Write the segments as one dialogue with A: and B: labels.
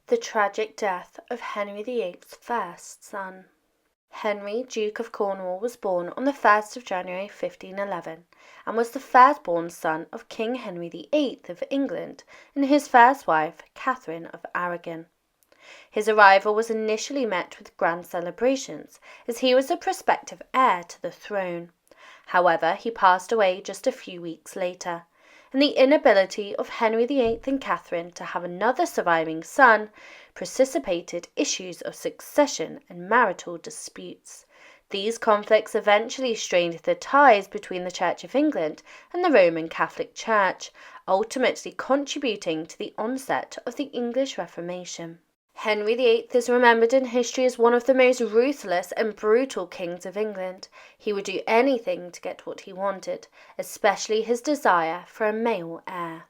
A: The tragic death of Henry VIII's first son. Henry, Duke of Cornwall, was born on the 1st of January 1511, and was the firstborn son of King Henry VIII of England and his first wife, Catherine of Aragon. His arrival was initially met with grand celebrations, as he was the prospective heir to the throne. However, he passed away just a few weeks later, and the inability of Henry VIII and Catherine to have another surviving son precipitated issues of succession and marital disputes. These conflicts eventually strained the ties between the Church of England and the Roman Catholic Church, ultimately contributing to the onset of the English Reformation. Henry VIII is remembered in history as one of the most ruthless and brutal kings of England. He would do anything to get what he wanted, especially his desire for a male heir.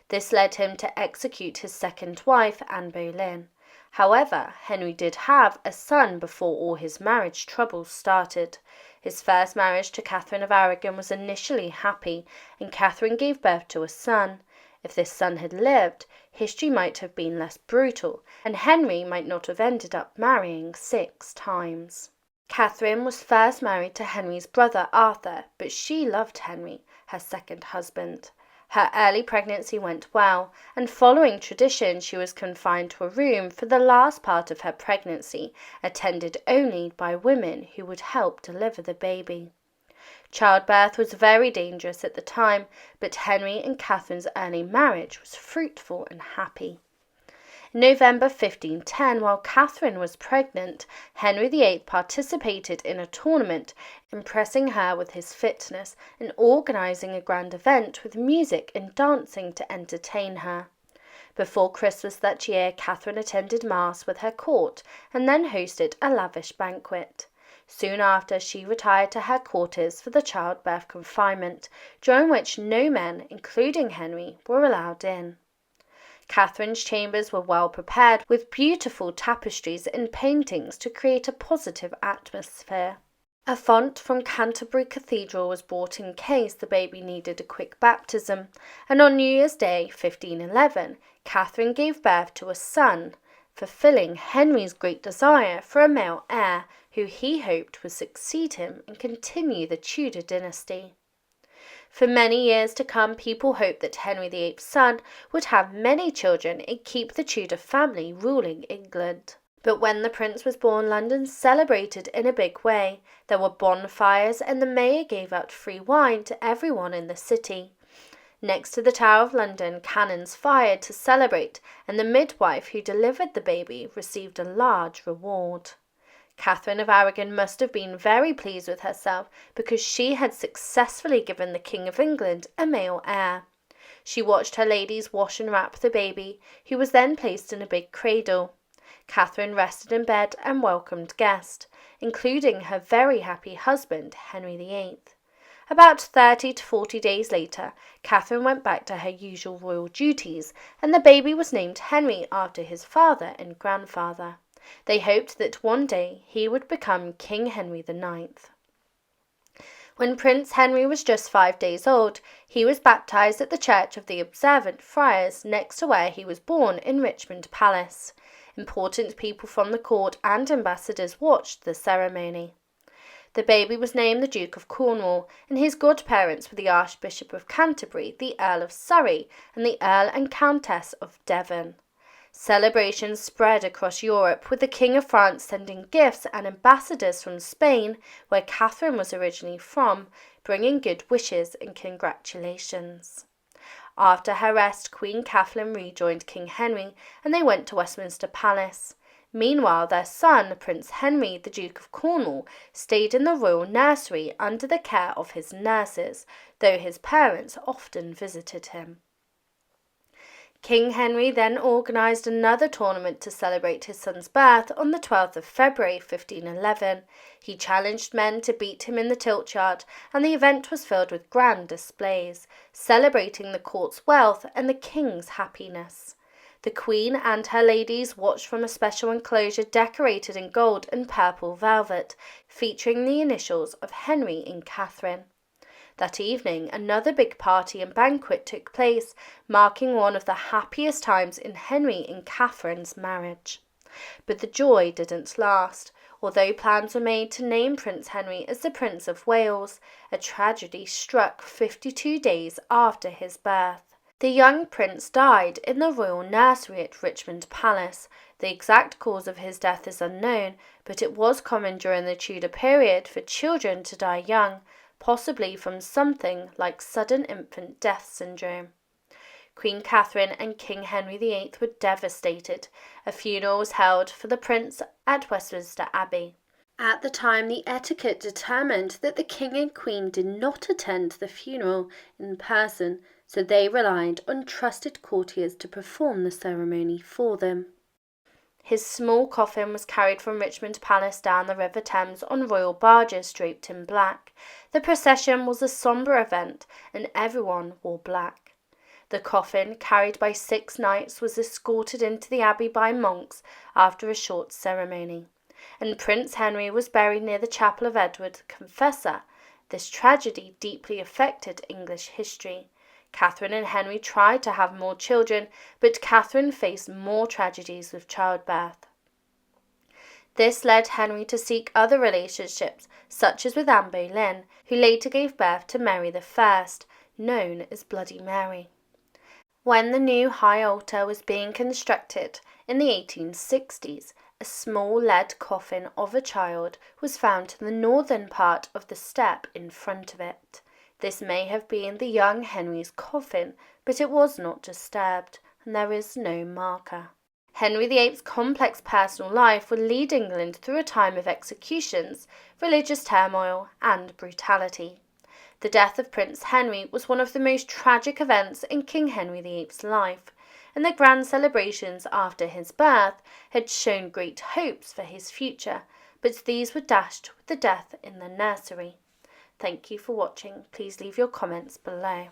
A: This led him to execute his second wife, Anne Boleyn. However, Henry did have a son before all his marriage troubles started. His first marriage to Catherine of Aragon was initially happy, and Catherine gave birth to a son. If this son had lived, history might have been less brutal, and Henry might not have ended up marrying 6 times. Catherine was first married to Henry's brother Arthur, but she loved Henry, her second husband. Her early pregnancy went well, and following tradition she was confined to a room for the last part of her pregnancy, attended only by women who would help deliver the baby. Childbirth was very dangerous at the time, but Henry and Catherine's early marriage was fruitful and happy. In November 1510, while Catherine was pregnant, Henry VIII participated in a tournament, impressing her with his fitness and organising a grand event with music and dancing to entertain her. Before Christmas that year, Catherine attended Mass with her court and then hosted a lavish banquet. Soon after, she retired to her quarters for the childbirth confinement, during which no men, including Henry, were allowed in. Catherine's chambers were well prepared with beautiful tapestries and paintings to create a positive atmosphere. A font from Canterbury Cathedral was brought in case the baby needed a quick baptism, and on New Year's Day 1511, Catherine gave birth to a son, fulfilling Henry's great desire for a male heir who he hoped would succeed him and continue the Tudor dynasty. For many years to come, people hoped that Henry VIII's son would have many children and keep the Tudor family ruling England. But when the prince was born, London celebrated in a big way. There were bonfires and the mayor gave out free wine to everyone in the city. Next to the Tower of London, cannons fired to celebrate, and the midwife who delivered the baby received a large reward. Catherine of Aragon must have been very pleased with herself because she had successfully given the King of England a male heir. She watched her ladies wash and wrap the baby, who was then placed in a big cradle. Catherine rested in bed and welcomed guests, including her very happy husband, Henry VIII. About 30 to 40 days later, Catherine went back to her usual royal duties, and the baby was named Henry after his father and grandfather. They hoped that one day he would become King Henry IX. When Prince Henry was just 5 days old, he was baptized at the Church of the Observant Friars next to where he was born in Richmond Palace. Important people from the court and ambassadors watched the ceremony. The baby was named the Duke of Cornwall, and his godparents were the Archbishop of Canterbury, the Earl of Surrey, and the Earl and Countess of Devon. Celebrations spread across Europe, with the King of France sending gifts and ambassadors from Spain, where Catherine was originally from, bringing good wishes and congratulations. After her rest, Queen Catherine rejoined King Henry, and they went to Westminster Palace. Meanwhile, their son, Prince Henry, the Duke of Cornwall, stayed in the royal nursery under the care of his nurses, though his parents often visited him. King Henry then organised another tournament to celebrate his son's birth on the 12th of February 1511. He challenged men to beat him in the tilt-yard, and the event was filled with grand displays, celebrating the court's wealth and the king's happiness. The Queen and her ladies watched from a special enclosure decorated in gold and purple velvet, featuring the initials of Henry and Catherine. That evening, another big party and banquet took place, marking one of the happiest times in Henry and Catherine's marriage. But the joy didn't last. Although plans were made to name Prince Henry as the Prince of Wales, a tragedy struck 52 days after his birth. The young prince died in the royal nursery at Richmond Palace. The exact cause of his death is unknown, but it was common during the Tudor period for children to die young, possibly from something like sudden infant death syndrome. Queen Catherine and King Henry VIII were devastated. A funeral was held for the prince at Westminster Abbey. At the time, the etiquette determined that the king and queen did not attend the funeral in person, so they relied on trusted courtiers to perform the ceremony for them. His small coffin was carried from Richmond Palace down the River Thames on royal barges draped in black. The procession was a sombre event, and everyone wore black. The coffin, carried by 6 knights, was escorted into the abbey by monks after a short ceremony, and Prince Henry was buried near the chapel of Edward the Confessor. This tragedy deeply affected English history. Catherine and Henry tried to have more children, but Catherine faced more tragedies with childbirth. This led Henry to seek other relationships, such as with Anne Boleyn, who later gave birth to Mary I, known as Bloody Mary. When the new high altar was being constructed in the 1860s, a small lead coffin of a child was found in the northern part of the step in front of it. This may have been the young Henry's coffin, but it was not disturbed, and there is no marker. Henry VIII's complex personal life would lead England through a time of executions, religious turmoil, and brutality. The death of Prince Henry was one of the most tragic events in King Henry VIII's life, and the grand celebrations after his birth had shown great hopes for his future, but these were dashed with the death in the nursery. Thank you for watching. Please leave your comments below.